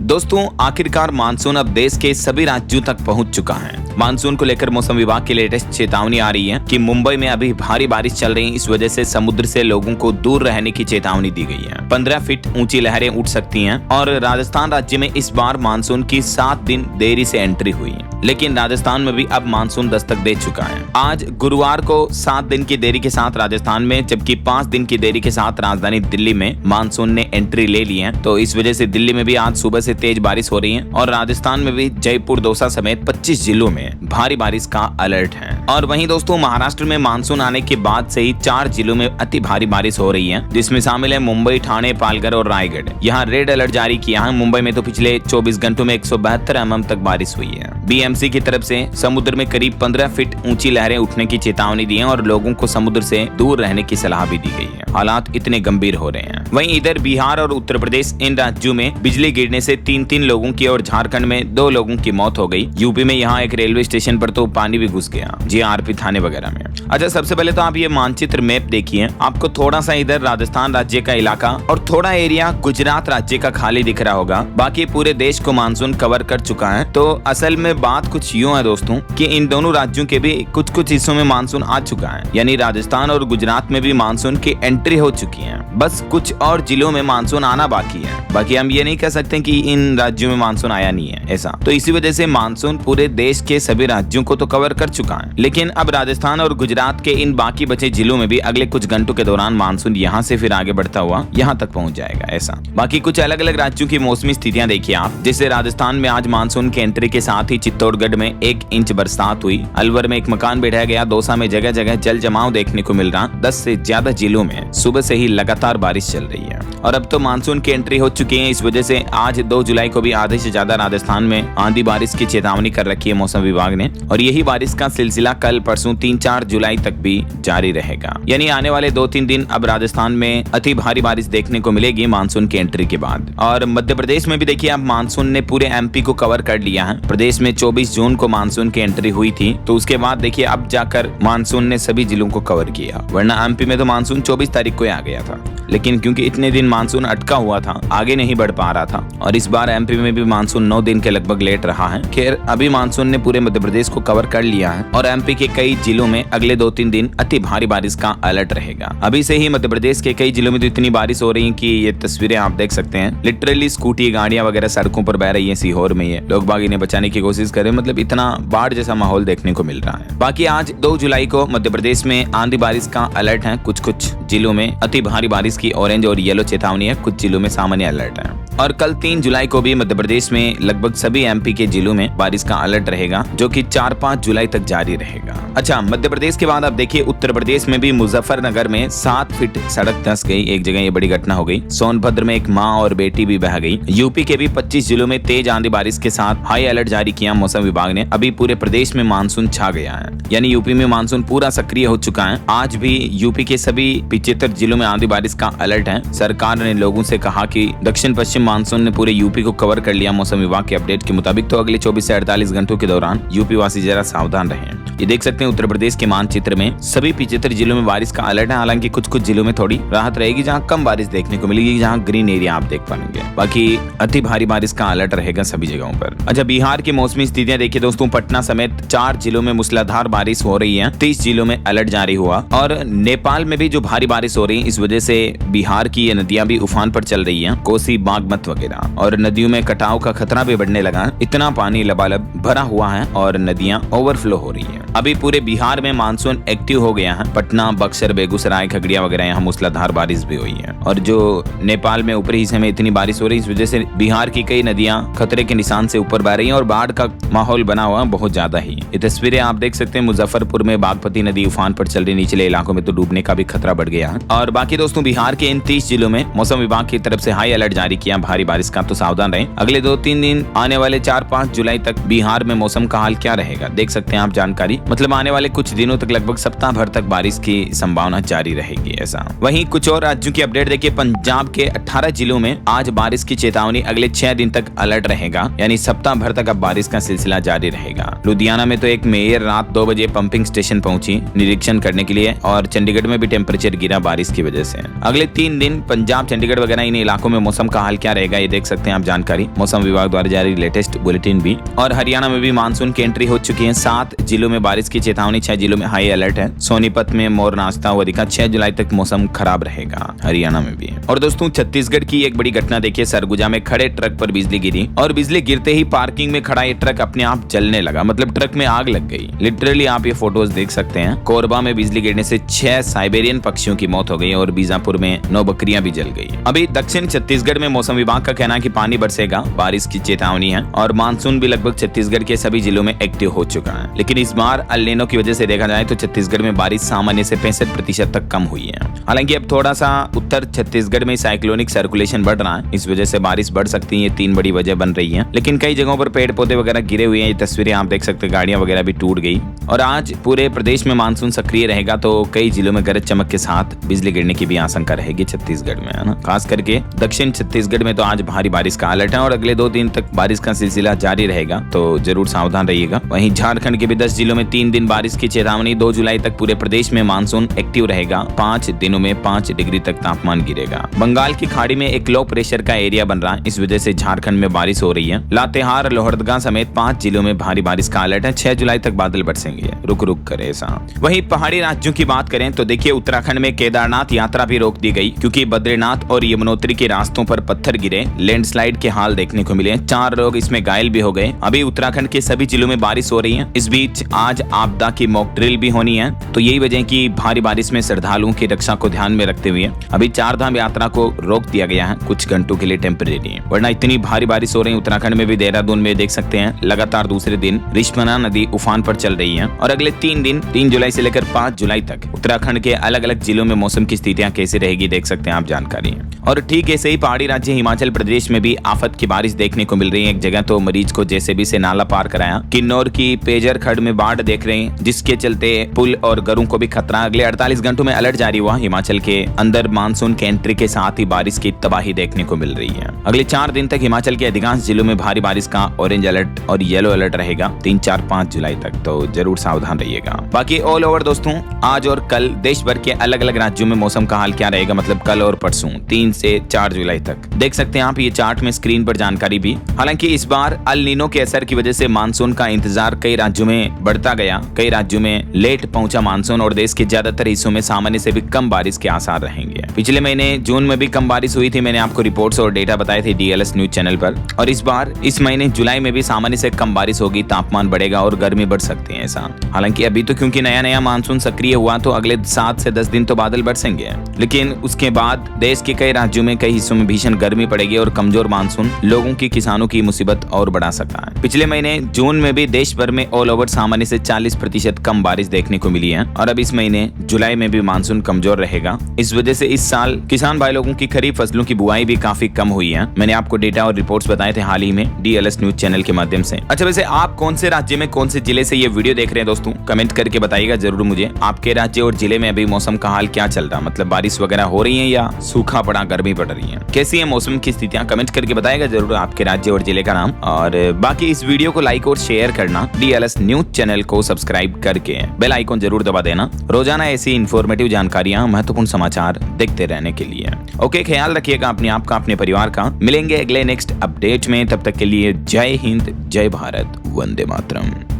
दोस्तों आखिरकार मानसून अब देश के सभी राज्यों तक पहुंच चुका है। मानसून को लेकर मौसम विभाग की लेटेस्ट चेतावनी आ रही है कि मुंबई में अभी भारी बारिश चल रही है। इस वजह से समुद्र से लोगों को दूर रहने की चेतावनी दी गई है। 15 फीट ऊंची लहरें उठ सकती हैं और राजस्थान राज्य में इस बार मानसून की 7 दिन देरी से एंट्री हुई है, लेकिन राजस्थान में भी अब मानसून दस्तक दे चुका है। आज गुरुवार को 7 दिन की देरी के साथ राजस्थान में, जबकि 5 दिन की देरी के साथ राजधानी दिल्ली में मानसून ने एंट्री ले ली है। तो इस वजह से दिल्ली में भी आज सुबह से तेज बारिश हो रही है और राजस्थान में भी जयपुर, दौसा समेत 25 जिलों में भारी बारिश का अलर्ट है। और वहीं दोस्तों महाराष्ट्र में मानसून आने के बाद से ही 4 जिलों में अति भारी बारिश हो रही है, जिसमें शामिल है मुंबई, ठाणे, पालघर और रायगढ़। यहाँ रेड अलर्ट जारी किया है। मुंबई में तो पिछले 24 घंटों में 172 mm तक बारिश हुई है। बीएमसी की तरफ से समुद्र में करीब 15 फीट ऊंची लहरें उठने की चेतावनी दी है और लोगों को समुद्र से दूर रहने की सलाह भी दी गई है। हालात इतने गंभीर हो रहे हैं। वहीं इधर बिहार और उत्तर प्रदेश, इन राज्यों में बिजली गिरने से 3 लोगों की और झारखंड में 2 लोगों की मौत हो गई। यूपी में यहाँ एक रेलवे स्टेशन पर तो पानी भी घुस गया, जीआरपी थाने वगैरह में। अच्छा, सबसे पहले तो आप ये मानचित्र मैप देखिए। आपको थोड़ा सा इधर राजस्थान राज्य का इलाका और थोड़ा एरिया गुजरात राज्य का खाली दिख रहा होगा। बाकी पूरे देश को मानसून कवर कर चुका है। तो असल में बात कुछ यूं है दोस्तों कि इन दोनों राज्यों के भी कुछ कुछ हिस्सों में मानसून आ चुका है, यानी राजस्थान और गुजरात में भी मानसून की एंट्री हो चुकी है। बस कुछ और जिलों में मानसून आना बाकी है। बाकी हम ये नहीं कह सकते कि इन राज्यों में मानसून आया नहीं है, ऐसा। तो इसी वजह से मानसून पूरे देश के सभी राज्यों को तो कवर कर चुका है, लेकिन अब राजस्थान और गुजरात के इन बाकी बचे जिलों में भी अगले कुछ घंटों के दौरान मानसून यहाँ से फिर आगे बढ़ता हुआ यहाँ तक पहुँच जाएगा, ऐसा। बाकी कुछ अलग अलग राज्यों की मौसमी स्थितियां देखिए आप। जैसे राजस्थान में आज मानसून की एंट्री के साथ ही चित्तौड़गढ़ में 1 इंच बरसात हुई, अलवर में एक मकान बिठाया गया, दौसा में जगह जगह जल जमाव देखने को मिल रहा। 10 से ज्यादा जिलों में सुबह से ही लगातार बारिश चल रही है और अब तो मानसून की एंट्री हो चुकी है। इस वजह से आज 2 जुलाई को भी आधे से ज्यादा राजस्थान में आंधी बारिश की चेतावनी कर रखी है मौसम विभाग ने, और यही बारिश का सिलसिला कल परसों 3-4 जुलाई तक भी जारी रहेगा। यानी आने वाले 2-3 दिन अब राजस्थान में अति भारी बारिश देखने को मिलेगी मानसून की एंट्री के बाद। और मध्य प्रदेश में भी देखिए अब मानसून ने पूरे एमपी को कवर कर लिया है। प्रदेश में 24 जून को मानसून की एंट्री हुई थी, तो उसके बाद देखिए अब जाकर मानसून ने सभी जिलों को कवर किया। वरना एमपी में तो मानसून 24 तारीख को आ गया था, लेकिन क्योंकि इतने दिन मानसून अटका हुआ था, आगे नहीं बढ़ पा रहा था, और इस बार एमपी में भी मानसून 9 दिन के लगभग लेट रहा है। खैर अभी मानसून ने पूरे मध्य प्रदेश को कवर कर लिया है और एमपी के कई जिलों में अगले 2-3 दिन अति भारी बारिश का अलर्ट रहेगा। अभी से ही मध्य प्रदेश के कई जिलों में तो इतनी बारिश हो रही है कि ये तस्वीरें आप देख सकते हैं। लिटरली स्कूटी, गाड़ियां वगैरह सड़कों पर बह रही है। सीहोर में ये लोग बाग इन्हें बचाने की कोशिश कर रहे हैं, मतलब इतना बाढ़ जैसा माहौल देखने को मिल रहा है। बाकी आज 2 जुलाई को मध्य प्रदेश में आंधी बारिश का अलर्ट है। कुछ जिलों में अति भारी बारिश की ऑरेंज और येलो चेतावनी है, कुछ जिलों में सामान्य अलर्ट है। और कल 3 जुलाई को भी मध्य प्रदेश में लगभग सभी एमपी के जिलों में बारिश का अलर्ट रहेगा, जो कि 4-5 जुलाई तक जारी रहेगा। अच्छा, मध्य प्रदेश के बाद अब देखिए उत्तर प्रदेश में भी मुजफ्फरनगर में 7 फीट सड़क धंस गई। एक जगह ये बड़ी घटना हो गई। सोनभद्र में एक मां और बेटी भी बह गई। यूपी के भी 25 जिलों में तेज आंधी बारिश के साथ हाई अलर्ट जारी किया मौसम विभाग ने। अभी पूरे प्रदेश में मानसून छा गया है, यानी यूपी में मानसून पूरा सक्रिय हो चुका है। आज भी यूपी के सभी 75 जिलों में आंधी बारिश का अलर्ट है। सरकार ने लोगों से कहा कि दक्षिण पश्चिम मानसून ने पूरे यूपी को कवर कर लिया। मौसम विभाग के अपडेट के मुताबिक तो अगले 24 से 48 घंटों के दौरान यूपी वासी जरा सावधान रहें। ये देख सकते हैं उत्तर प्रदेश के मानचित्र में सभी 75 जिलों में बारिश का अलर्ट है। हालांकि कुछ जिलों में थोड़ी राहत रहेगी, जहां कम बारिश देखने को मिलेगी, जहां ग्रीन एरिया आप देख पाएंगे। बाकी अति भारी बारिश का अलर्ट रहेगा सभी जगहों पर। अच्छा, बिहार की मौसमी स्थितियां देखिए दोस्तों। पटना समेत 4 जिलों में मूसलाधार बारिश हो रही है। 30 जिलों में अलर्ट जारी हुआ। और नेपाल में भी जो भारी बारिश हो रही है, इस वजह से बिहार की ये नदियां भी उफान पर चल रही है, कोसी, बागमत वगैरह, और नदियों में कटाव का खतरा भी बढ़ने लगा। इतना पानी लबालब भरा हुआ है और नदियां ओवरफ्लो हो रही है। अभी पूरे बिहार में मानसून एक्टिव हो गया है। पटना, बक्सर, बेगूसराय, खगड़िया वगैरह यहाँ मूसलाधार बारिश भी हुई है। और जो नेपाल में ऊपरी हिस्से में इतनी बारिश हो रही है, इस वजह से बिहार की कई नदियां खतरे के निशान से ऊपर बह रही हैं और बाढ़ का माहौल बना हुआ बहुत ज्यादा ही। ये तस्वीरें आप देख सकते हैं। मुजफ्फरपुर में बागमती नदी उफान पर चल रही, निचले इलाकों में तो डूबने का भी खतरा बढ़ गया है। और बाकी दोस्तों बिहार के इन 30 जिलों में मौसम विभाग की तरफ से हाई अलर्ट जारी किया भारी बारिश का, तो सावधान रहें। अगले 2-3 दिन आने वाले 4-5 जुलाई तक बिहार में मौसम का हाल क्या रहेगा देख सकते हैं आप जानकारी मतलब आने वाले कुछ दिनों तक लगभग सप्ताह भर तक बारिश की संभावना जारी रहेगी ऐसा। वहीं कुछ और राज्यों की अपडेट देखिए, पंजाब के 18 जिलों में आज बारिश की चेतावनी, अगले 6 दिन तक अलर्ट रहेगा, यानी सप्ताह भर तक अब बारिश का सिलसिला जारी रहेगा। लुधियाना में तो एक मेयर रात 2 बजे पंपिंग स्टेशन पहुंची निरीक्षण करने के लिए, और चंडीगढ़ में भी टेम्परेचर गिरा बारिश की वजह से। अगले 3 दिन पंजाब, चंडीगढ़ वगैरह इन इलाकों में मौसम का हाल क्या रहेगा ये देख सकते हैं आप जानकारी मौसम विभाग द्वारा जारी लेटेस्ट बुलेटिन भी। और हरियाणा में भी मानसून की एंट्री हो चुकी है। 7 जिलों में बारिश की चेतावनी, 6 जिलों में हाई अलर्ट है। सोनीपत में मोर नाचता हुआ दिखा। 6 जुलाई तक मौसम खराब रहेगा हरियाणा में भी। और दोस्तों छत्तीसगढ़ की एक बड़ी घटना देखिए, सरगुजा में खड़े ट्रक पर बिजली गिरी और बिजली गिरते ही पार्किंग में खड़ा ये ट्रक अपने आप जलने लगा, मतलब ट्रक में आग लग गई। लिटरली आप ये फोटोज देख सकते हैं। कोरबा में बिजली गिरने से 6 साइबेरियन पक्षियों की मौत हो गई और बीजापुर में 9 बकरियां भी जल गई। अभी दक्षिण छत्तीसगढ़ में मौसम विभाग का कहना है कि पानी बरसेगा, बारिश की चेतावनी है और मानसून भी लगभग छत्तीसगढ़ के सभी जिलों में एक्टिव हो चुका है। लेकिन इस बार अल नीनो की वजह से देखा जाए तो छत्तीसगढ़ में बारिश सामान्य से 65% तक कम हुई है। हालांकि अब थोड़ा सा उत्तर छत्तीसगढ़ में साइक्लोनिक सर्कुलेशन बढ़ रहा है, इस वजह से बारिश बढ़ सकती है। ये 3 बड़ी वजह बन रही है। लेकिन कई जगहों पर पेड़ पौधे वगैरह गिरे हुए हैं, ये तस्वीरें आप देख सकते हैं, गाड़ियां वगैरह भी टूट गई। और आज पूरे प्रदेश में मानसून सक्रिय रहेगा, तो कई जिलों में गरज चमक के साथ बिजली गिरने की भी आशंका रहेगी छत्तीसगढ़ में, है ना। खास करके दक्षिण छत्तीसगढ़ में तो आज भारी बारिश का अलर्ट है और अगले 2 दिन तक बारिश का सिलसिला जारी रहेगा, तो जरूर सावधान रहिएगा। वहीं झारखंड के भी 10 जिलों में 3 दिन बारिश की चेतावनी। 2 जुलाई तक पूरे प्रदेश में मानसून एक्टिव रहेगा। 5 दिनों में 5 डिग्री तक तापमान गिरेगा। बंगाल की खाड़ी में एक लो प्रेशर का एरिया बन रहा है, इस वजह से झारखंड में बारिश हो रही है। लातेहार, लोहरदगा समेत 5 जिलों में भारी बारिश का अलर्ट है। 6 जुलाई तक बादल बरसेंगे, रुक रुक कर ऐसा। वहीं पहाड़ी राज्यों की बात करें तो देखिए, उत्तराखंड में केदारनाथ यात्रा भी रोक दी गई क्योंकि बद्रीनाथ और यमुनोत्री के रास्तों पर पत्थर गिरे। लैंडस्लाइड के हाल देखने को मिले। 4 लोग इसमें घायल भी हो गए। अभी उत्तराखंड के सभी जिलों में बारिश हो रही है। इस बीच आज आपदा की मॉक ड्रिल भी होनी है, तो यही वजह की भारी बारिश में श्रद्धालुओं की रक्षा को ध्यान में रखते हुए अभी 4 धाम यात्रा को रोक दिया गया है कुछ घंटों के लिए टेम्परेरी, वरना इतनी भारी बारिश हो रही है। उत्तराखंड में भी देहरादून में देख सकते हैं लगातार दूसरे दिन रिश्मना नदी उफान पर चल रही है। और अगले 3 दिन 3 जुलाई से लेकर 5 जुलाई तक उत्तराखंड के अलग अलग जिलों में मौसम की स्थितियां कैसी रहेगी देख सकते हैं आप जानकारी। और ठीक ऐसे ही पहाड़ी राज्य हिमाचल प्रदेश में भी आफत की बारिश देखने को मिल रही है। एक जगह तो मरीज को जेसीबी से नाला पार कराया। किन्नौर की पेजर खड्ड में बाढ़ देख रहे हैं, जिसके चलते पुल और घरों को भी खतरा। अगले 48 घंटों में अलर्ट जारी हुआ। हिमाचल के अंदर मानसून के एंट्री के साथ ही बारिश की तबाही देखने को मिल रही है। अगले 4 दिन तक हिमाचल के अधिकांश जिलों में भारी बारिश का ऑरेंज अलर्ट और येलो अलर्ट रहेगा 3, 4, 5 जुलाई तक, तो जरूर सावधान रहिएगा। बाकी ऑल ओवर दोस्तों, आज और कल देश भर के अलग अलग राज्यों में मौसम का हाल क्या रहेगा, मतलब कल और परसों 3 से 4 जुलाई तक देख सकते हैं आप ये चार्ट में स्क्रीन पर जानकारी भी। हालांकि इस बार अल नीनो के असर की वजह से मानसून का इंतजार कई राज्यों में बढ़ता गया। कई राज्यों में लेट पहुंचा मानसून और देश के ज्यादातर हिस्सों में सामान्य से भी कम बारिश के आसार रहेंगे। पिछले महीने जून में भी कम बारिश हुई थी, मैंने आपको रिपोर्ट्स और डेटा बताए थे DLS न्यूज चैनल पर। और इस बार इस महीने जुलाई में भी सामान्य से कम बारिश होगी, तापमान बढ़ेगा और गर्मी बढ़ सकती है ऐसा। हालांकि अभी तो क्योंकि नया नया मानसून सक्रिय हुआ, तो अगले 7 से 10 दिन तो बादल बरसेंगे, लेकिन उसके बाद देश के कई राज्यों में कई हिस्सों में भीषण गर्मी पड़ेगी और कमजोर मानसून लोगों की, किसानों की मुसीबत और बढ़ा सकता है। पिछले महीने जून में भी देश भर में ऑल ओवर सामान्य से 40% कम बारिश देखने को मिली है और अब इस महीने जुलाई में भी मानसून कमजोर रहेगा। इस वजह से इस साल किसान भाई लोगों की खरीफ फसलों की बुआई भी काफी कम हुई है। मैंने आपको डेटा और रिपोर्ट्स बताए थे हाल ही में DLS न्यूज चैनल के माध्यम से। अच्छा, वैसे आप कौन से राज्य में कौन से जिले से ये वीडियो देख रहे हैं दोस्तों, कमेंट करके बताइएगा जरूर मुझे। आपके राज्य और जिले में अभी मौसम का हाल क्या चल रहा, मतलब बारिश वगैरह हो रही है या सूखा पड़ा, गर्मी पड़ रही है, कैसी है मौसम की स्थितियां, कमेंट करके बताइएगा जरूर आपके राज्य और जिले का नाम। और बाकी इस वीडियो को लाइक और शेयर करना, DLS न्यूज चैनल को सब्सक्राइब करके बेल आइकन जरूर दबा देना रोजाना ऐसी इंफॉर्मेटिव जानकारियां, महत्वपूर्ण समाचार देखते रहने के लिए। ओके, ख्याल रखिएगा अपने आप का, अपने परिवार का। मिलेंगे अगले नेक्स्ट अपडेट में, तब तक के लिए जय हिंद, जय भारत, वंदे मातरम।